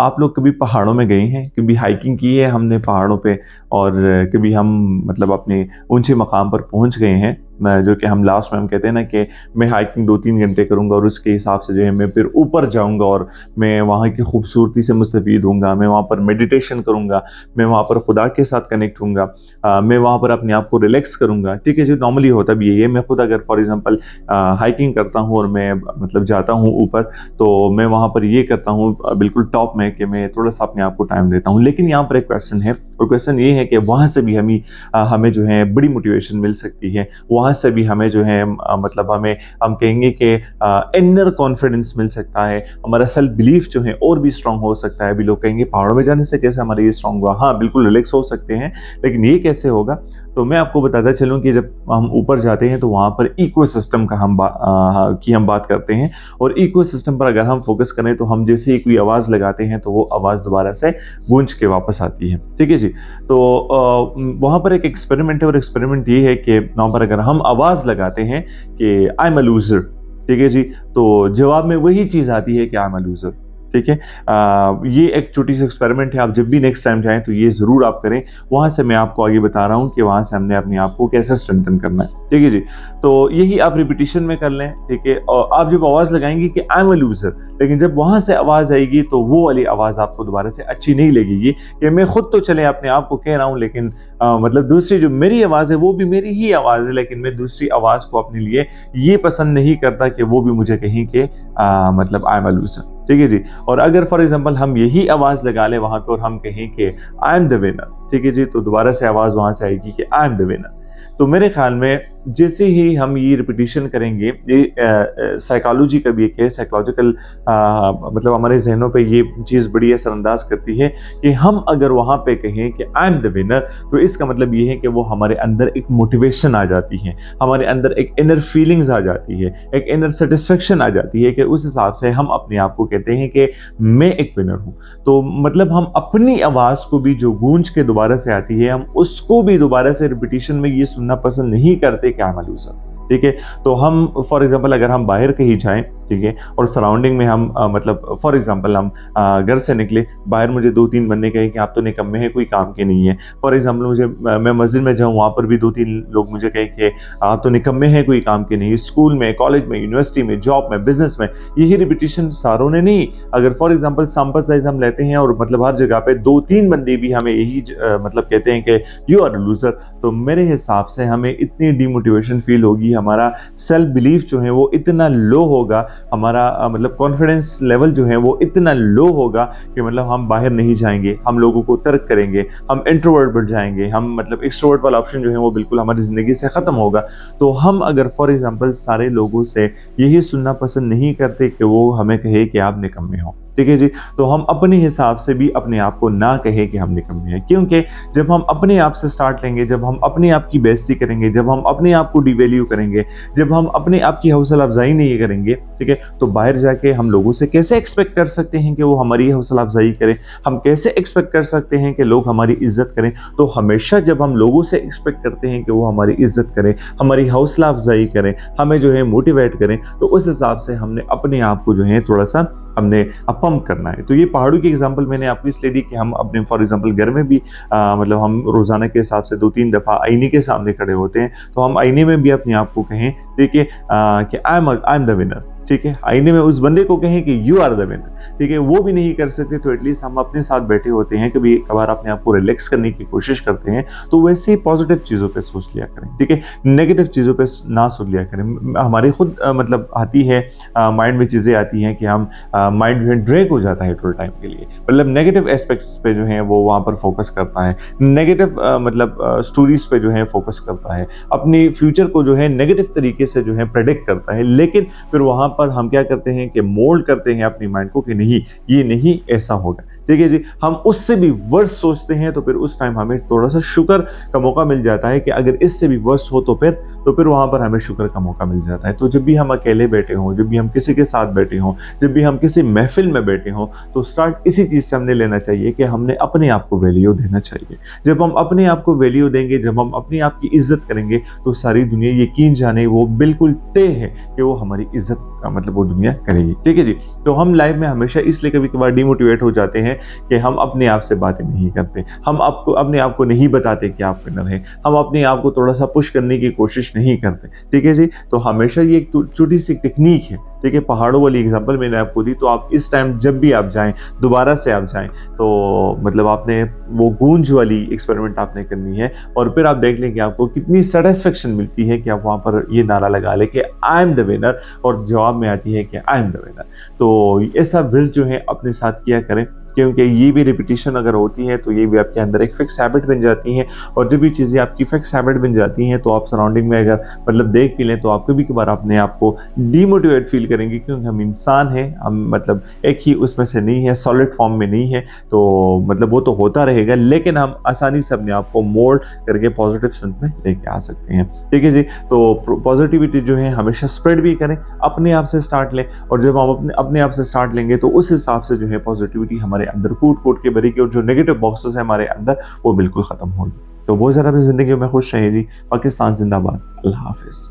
आप लोग कभी पहाड़ों में गए हैं? कभी हाइकिंग की है हमने पहाड़ों पे और कभी हम मतलब अपने ऊँचे मकाम पर पहुँच गए हैं। मैं जो कि हम लास्ट में हम कहते हैं ना कि मैं हाइकिंग 2-3 घंटे करूँगा और उसके हिसाब से जो है मैं फिर ऊपर जाऊँगा और मैं वहाँ की खूबसूरती से मुस्तफ़ीद होऊँगा, मैं वहाँ पर मेडिटेशन करूँगा, मैं वहाँ पर खुदा के साथ कनेक्ट होऊँगा, मैं वहाँ पर अपने आप को रिलैक्स करूँगा, ठीक है? जो नॉर्मली होता भी यही है। मैं खुद अगर फॉर एग्ज़ाम्पल हाइकिंग करता हूँ और मैं मतलब जाता हूँ ऊपर, तो मैं वहाँ पर ये करता हूँ बिल्कुल टॉप में कि मैं थोड़ा-सा अपने आप को टाइम देता हूँ। लेकिन यहाँ पर एक क्वेश्चन है और क्वेश्चन ये है कि वहाँ से भी हमें जो है बड़ी मोटिवेशन मिल सकती है। वहाँ से भी हमें जो है मतलब हम कहेंगे कि इनर कॉन्फिडेंस मिल सकता है, हमारा सेल्फ बिलीफ जो है और भी स्ट्रॉन्ग हो सकता है। अभी लोग कहेंगे पहाड़ों में जाने से कैसे हमारा ये स्ट्रॉन्ग हुआ? हाँ, बिल्कुल रिलैक्स हो सकते हैं, लेकिन ये कैसे होगा? तो मैं आपको बताता चलूँ कि जब हम ऊपर जाते हैं तो वहाँ पर इकोसिस्टम का हम बात करते हैं और इकोसिस्टम पर अगर हम फोकस करें तो हम जैसे ही कोई आवाज़ लगाते हैं तो वो आवाज़ दोबारा से गूंज के वापस आती है। ठीक है जी? तो वहाँ पर एक एक्सपेरिमेंट है और एक्सपेरिमेंट ये है कि वहाँ पर अगर हम आवाज़ लगाते हैं कि आई एम अ लूज़र, ठीक है जी? तो जवाब में वही चीज़ आती है कि आई एम अ लूज़र, ठीक है? ये एक छोटी-सी एक्सपेरिमेंट है, आप जब भी नेक्स्ट टाइम जाएँ तो ये ज़रूर आप करें। वहाँ से मैं आपको आगे बता रहा हूँ कि वहाँ से हमने अपने आप को कैसे स्ट्रेंथन करना है, ठीक है जी? तो यही आप रिपिटिशन में कर लें, ठीक है? और आप जब आवाज़ लगाएँगे कि आई एम अ लूज़र, लेकिन जब वहाँ से आवाज़ आएगी तो वो वाली आवाज़ आपको दोबारा से अच्छी नहीं लगेगी कि मैं खुद तो चले अपने आप को कह रहा हूँ, लेकिन मतलब दूसरी जो मेरी आवाज़ है वो भी मेरी ही आवाज़ है, लेकिन मैं दूसरी आवाज़ को अपने लिए ये पसंद नहीं करता कि वो भी मुझे कहें कि मतलब आई एम अ लूज़र, ठीक है जी? और अगर फॉर एग्ज़ाम्पल हम यही आवाज़ लगा लें वहाँ पे और हम कहें कि आई एम द विनर, ठीक है जी? तो दोबारा से आवाज़ वहाँ से आएगी कि आई एम द विनर। तो मेरे ख़्याल में जैसे ही हम ये रिपिटिशन करेंगे, ये साइकोलॉजी का भी एक है, साइकोलॉजिकल मतलब हमारे ज़हनों पे ये चीज़ बड़ी असरअंदाज़ करती है कि हम अगर वहाँ पे कहें कि आई एम द विनर, तो इसका मतलब ये है कि वो हमारे अंदर एक मोटिवेशन आ जाती है, हमारे अंदर एक इनर फीलिंग्स आ जाती है, एक इनर सैटिस्फैक्शन आ जाती है कि उस हिसाब से हम अपने आप को कहते हैं कि मैं एक विनर हूँ। तो मतलब हम अपनी आवाज़ को भी जो गूंज के दोबारा से आती है, हम उसको भी दोबारा से रिपिटिशन में ये सुनना पसंद नहीं करते कि आई एम अ लूज़र, ठीक है? तो हम फॉर एग्ज़ाम्पल अगर हम बाहर कहीं जाएँ, ठीक है? और सराउंडिंग में हम मतलब फॉर एग्ज़ाम्पल हम घर से निकले, बाहर मुझे 2-3 बंदे कहे कि आप तो निकम्मे हैं, कोई काम के नहीं है। फॉर एग्ज़ाम्पल मैं मस्जिद में जाऊँ, वहाँ पर भी 2-3 लोग मुझे कहें कि आप तो निकम्मे हैं, कोई काम के नहीं। स्कूल में, कॉलेज में, यूनिवर्सिटी में, जॉब में, बिज़नेस में, यही रिपिटिशन सारों ने नहीं, अगर फॉर एग्ज़ाम्पल सैंपल साइज़ हम लेते हैं और मतलब हर जगह पे 2-3 बंदे भी हमें यही मतलब कहते हैं कि यू आर अ लूज़र, तो मेरे हिसाब से हमें इतनी डिमोटिवेशन फ़ील होगी, हमारा सेल्फ बिलीफ जो है वो इतना लो होगा, हमारा मतलब कॉन्फिडेंस लेवल जो है वो इतना लो होगा कि मतलब हम बाहर नहीं जाएँगे, हम लोगों को तर्क करेंगे, हम इंट्रोवर्ट बन जाएँगे, हम मतलब एक्सट्रोवर्ट वाला ऑप्शन जो है वो बिल्कुल हमारी ज़िंदगी से ख़त्म होगा। तो हम अगर फॉर एग्ज़ाम्पल सारे लोगों से यही सुनना पसंद नहीं करते कि वो हमें कहे कि आप निकम्मे हो, ठीक है जी? तो हम अपने हिसाब से भी अपने आप को ना कहें कि हम निकम्मे हैं, क्योंकि जब हम अपने आप से स्टार्ट लेंगे, जब हम अपने आप की बेइज़्ज़ती करेंगे, जब हम अपने आप को डिवैल्यू करेंगे, जब हम अपने आप की हौसला अफ़ज़ाई नहीं करेंगे, ठीक है? तो बाहर जाके हम लोगों से कैसे एक्सपेक्ट कर सकते हैं कि वो हमारी हौसला अफ़ज़ाई करें? हम कैसे एक्सपेक्ट कर सकते हैं कि लोग हमारी इज़्ज़त करें? तो हमेशा जब हम लोगों से एक्सपेक्ट करते हैं कि वो हमारी इज़्ज़त करें, हमारी हौसला अफ़ज़ाई करें, हमें जो है मोटिवेट करें, तो उस हिसाब से हमने अपने आप को जो है थोड़ा-सा हमने पंप करना है। तो ये पहाड़ों की एग्ज़ाम्पल मैंने आपको इसलिए दी कि हम अपने फॉर एग्ज़ाम्पल घर में भी मतलब हम रोज़ाना के हिसाब से 2-3 दफ़ा आईने के सामने खड़े होते हैं, तो हम आईने में भी अपने आप को कहें, देखिए कि आई एम द विनर, ठीक है? आईने में उस बंदे को कहें कि यू आर द विनर, ठीक है? वो भी नहीं कर सकते तो एटलीस्ट हम अपने साथ बैठे होते हैं, कभी-कभार अपने आप को रिलैक्स करने की कोशिश करते हैं, तो वैसे ही पॉज़िटिव चीज़ों पे सोच लिया करें, ठीक है? नेगेटिव चीज़ों पे ना सोच लिया करें। हमारी खुद मतलब आती है माइंड में चीज़ें आती हैं कि हम माइंड जो है ड्रैग हो जाता है थोड़े टाइम के लिए, मतलब नेगेटिव एस्पेक्ट्स पे जो है वो वहाँ पर फोकस करता है, नेगेटिव मतलब स्टोरीज पे जो है फोकस करता है, अपनी फ्यूचर को जो है नेगेटिव तरीके से जो है प्रेडिक्ट करता है, लेकिन फिर वहाँ पर हम क्या करते हैं कि मोल्ड करते हैं अपनी माइंड को कि नहीं, ये नहीं ऐसा होगा, ठीक है जी। हम उससे भी वर्स सोचते हैं तो फिर उस टाइम हमें थोड़ा-सा शुक्र का मौका मिल जाता है कि अगर इससे भी वर्स हो तो फिर वहाँ पर हमें शुक्र का मौका मिल जाता है। तो जब भी हम अकेले बैठे हों, जब भी हम किसी के साथ बैठे हों, जब भी हम किसी महफ़िल में बैठे हों, तो स्टार्ट इसी चीज़ से हमने लेना चाहिए कि हमने अपने आप को वैल्यू देना चाहिए। जब हम अपने आप को वैल्यू देंगे, जब हम अपने आप की इज़्ज़त करेंगे, तो सारी दुनिया यकीन जाने वो बिल्कुल तय है कि वो हमारी इज़्ज़त का मतलब वो दुनिया करेगी। ठीक है जी? तो हम लाइफ़ में हमेशा इसलिए कभी-कभार डिमोटिवेट हो जाते हैं कि हम अपने आप से बातें नहीं करते। हम आपको अपने आप को नहीं बताते कि आप विनर हैं। हम अपने आप को थोड़ा-सा पुश करने की कोशिश नहीं करते। ठीक है जी? तो हमेशा ये एक छोटी-सी टेक्नीक है। ठीक है? पहाड़ों वाली एग्ज़ाम्पल मैंने आपको दी, तो आप इस टाइम जब भी आप जाएँ, दोबारा से आप जाएँ, तो मतलब आपने वो गूंज वाली एक्सपेरिमेंट आपने करनी है और फिर आप देख लें कि आपको कितनी सैटिस्फैक्शन मिलती है कि आप वहाँ पर ये नारा लगा लें कि आई एम द विनर, और जवाब में आती है कि आई एम द विनर। तो ऐसा विर्द जो है अपने साथ किया करें, क्योंकि ये भी रिपीटिशन अगर होती है तो ये भी आपके अंदर एक फिक्स हैबिट बन जाती है, और जब ये चीज़ें आपकी फिक्स हैबिट बन जाती हैं तो आप सराउंडिंग में अगर मतलब देख भी लें तो आप कभी-कभार अपने आप को डीमोटिवेट फ़ील करेंगे, क्योंकि हम इंसान हैं, हम मतलब एक ही उसमें से नहीं है, सॉलिड फॉर्म में नहीं है। तो मतलब वो तो होता रहेगा, लेकिन हम आसानी से अपने आप को मोल्ड करके पॉजिटिव सेंस में लेके आ सकते हैं। ठीक है जी? तो पॉजिटिविटी जो है हमेशा स्प्रेड भी करें, अपने आप से स्टार्ट लें, और जब हम अपने अपने आप से स्टार्ट लेंगे तो उस हिसाब से जो है पॉजिटिविटी हमारे अंदर कूट-कूट के भरेगी, और जो नेगेटिव बॉक्सेस हैं हमारे अंदर वो बिल्कुल खत्म होंगे। तो बहुत ज़्यादा अपनी ज़िंदगी में खुश रहें जी। पाकिस्तान ज़िंदाबाद। अल्लाह हाफ़िज़।